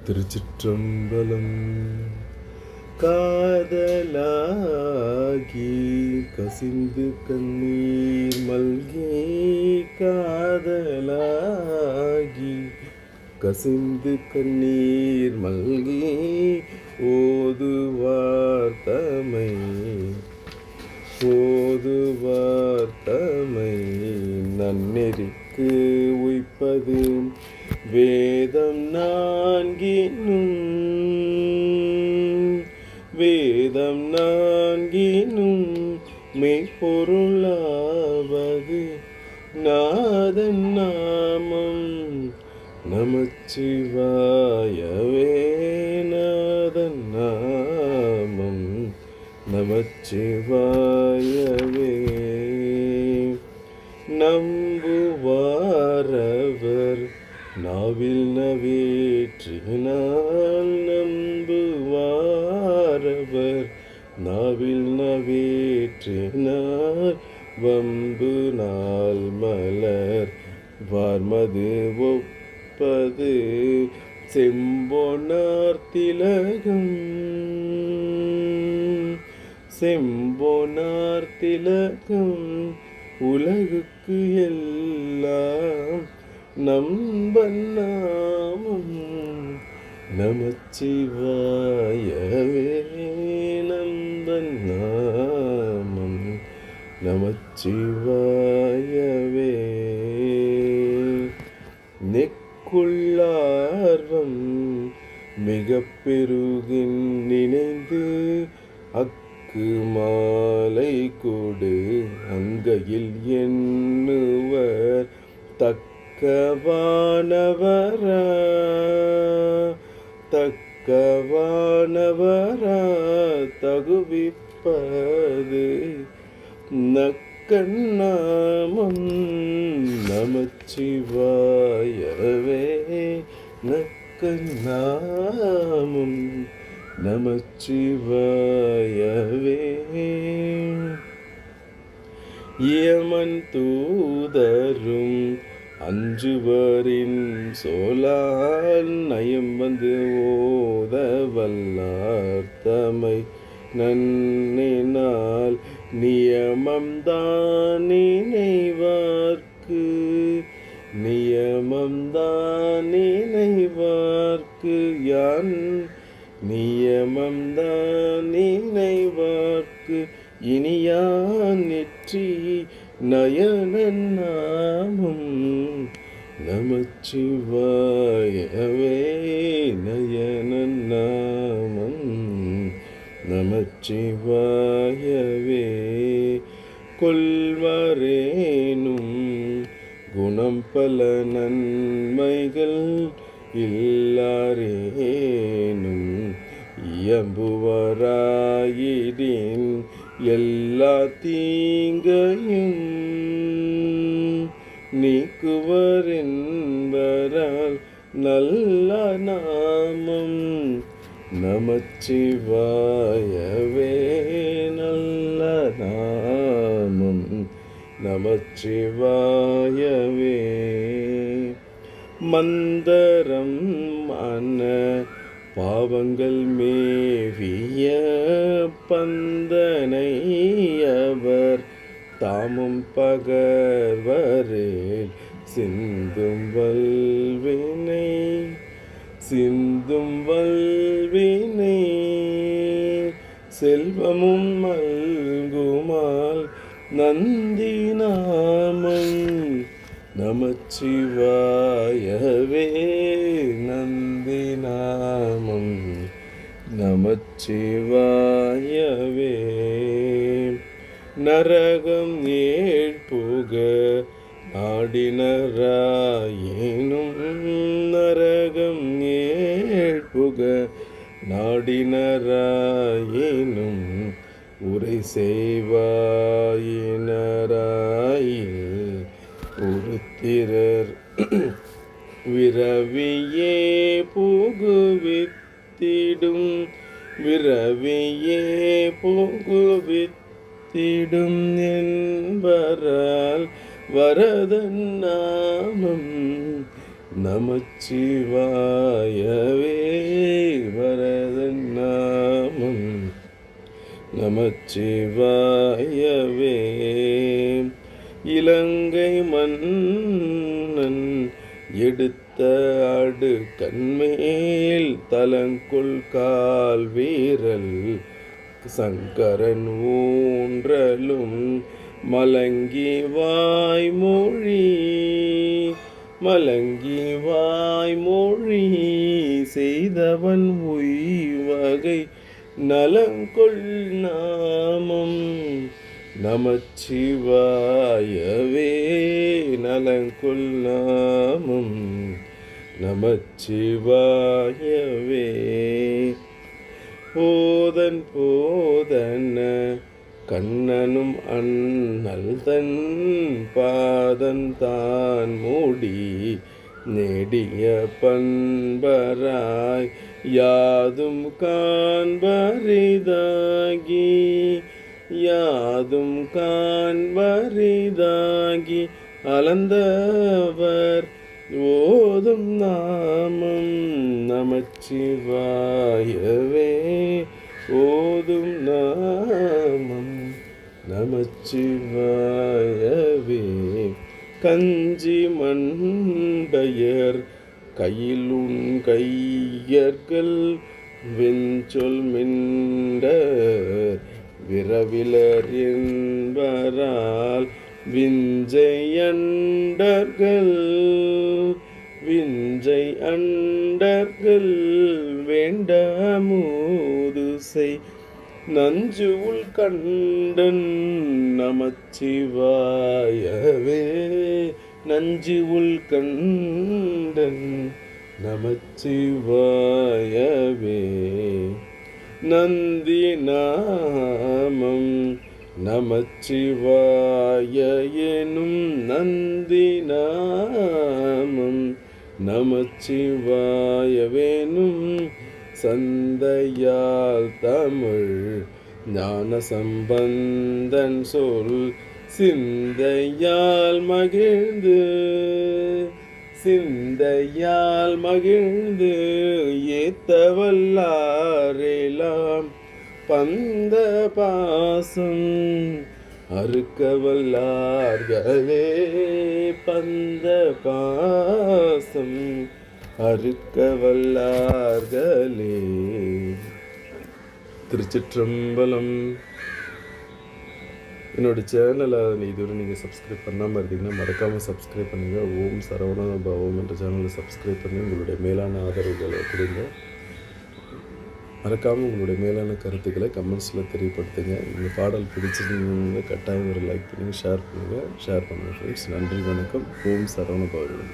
திருச்சிற்றம்பலம். காதலாகி கசிந்து கண்ணீர் மல்கி, காதலாகி கசிந்து கண்ணீர் மல்கி, ஓதுவார் தமை நன்னெறிக்கு உய்ப்பது வேதம் நான்கினும் மெய்ப்பொருளாவது நாதன் நாமம். நமச்சிவாயவே நாதன் நாமம். நமச்சிவாயவே. நம்புவாரவர் நாவில் நவேற்றினால், நம்புவாரவர் நாவில் நவேற்றினார், வம்பு நாள் மலர் வார்மது ஒப்பது செம்பொனார் திலகம். செம்பொனார் திலகம் உலகுக்கு எல்லாம் நம்பன் நாமம். நமச்சிவாயவே நம்பன் நாமம். நமச்சிவாயவே. நெக்குள்ளார்வம் மிக பெருகின் நினைந்து, அக்கு மாலை கொடு அங்கையில் எண்ணுவர் தக்கவானவரா தகுவிப்பது நக்கண்ணாமம். நமச்சிவாயவே நக்கண்ணாமம். நமச்சிவாயவே. யமன் தூதரும் அஞ்சுவரின் சோலால், நயம் வந்து ஓத வல்லார் தமை நன்னினால், நியமம்தான் நினைவார்க்கு யான் நியமம்தான் நினைவார்க்கு இனியான் நெற்றி நயனன் நாமம். நமச்சிவாயவே நயனன் நாமம். நமச்சிவாயவே. கொள்வரேனும் குணம் பல நன்மைகள் இல்லாரேனும், இயம்புவராயிடின் எல்லா தீங்கையும் நீக்குவர் என்பரால் நல்ல நாமம். நமச்சிவாயவே நல்ல நாமம். நமச்சிவாயவே. மந்தரம் அன்ன பாவங்கள் மேவிய பந்தனை அவர் தாமும் பகர்வரேல், சிந்தும் வல்வினை செல்வமும் மல்குமால் நந்தி நாமம். நமச்சிவாயவே நந்தி நாமம். நமச்சிவாயவே. நரகம் ஏழ்புக நாடினராயினும், நரகம் ஏழ்புக நாடினராயினும், உரை செய்வாயினராயில் உருத்திரர் விரவியே புகுவித்திடும் என்பரால் வரதன் நாமம். நமச்சிவாயவே நமச்சிவாயவே. இலங்கை மன்னன் எடுத்த ஆடு கண்மேல் தலங்கொள் கால் வீரல் சங்கரன் ஊன்றலும் மலங்கி வாய்மொழி செய்தவன் உய்வகை நலங்கொள் நாமம் நமச்சிவாயவே. நலங்கொள் நாமம் நமச்சிவாயவே. போதன கண்ணனும் அண்ணல் தன் பாதன் தான் மூடி நெடிய பண்பராய் யாதும் காண்பரிதாகி அளந்தவர் ஓதும் நாமம் நமச்சிவாயவே. ஓதும் நாமம் நமச்சிவாயவே. கஞ்சி மண்டையர் கையிலுன் கையர்கள் வெஞ்சொல் மிண்டர் விரவிலர் என்பரால் விஞ்சை அண்டர்கள் வேண்டமூதுசை நஞ்சு உள் கண்டன் நமச்சிவாயவே. நஞ்சு உள் கண்டன் நமச்சிவாயவே. நந்தி நாமம் நமச்சிவாய எனும் நந்தி நாமம் நமச்சிவாயவேனும் சந்தையால் தமிழ் ஞான சம்பந்தன் சொல் சிந்தையால் மகிழ்ந்து ஏத்தவல்லாரெல்லாம் பந்த பாசம் அறுக்கவல்லார்களே. பந்த பாசம் அறுக்கவல்லார்களே. திருச்சிற்றம்பலம். என்னோடய சேனலை இதுவரை நீங்கள் சப்ஸ்கிரைப் பண்ணாமல் இருந்தீங்கன்னா மறக்காமல் சப்ஸ்கிரைப் பண்ணுங்கள். ஓம் சரவண பவம் என்ற சேனலை சப்ஸ்கிரைப் பண்ணி உங்களுடைய மேலான ஆதரவுகளை கொடுங்க. மறக்காமல் உங்களுடைய மேலான கருத்துக்களை கமெண்ட்ஸில் தெரியப்படுத்துங்க. இந்த பாடல் பிடிச்சிருந்தீங்க கட்டாயம் ஒரு லைக் பண்ணுங்கள், ஷேர் பண்ணுங்கள் ஃப்ரெண்ட்ஸ். நன்றி, வணக்கம். ஓம் சரவண பவன்.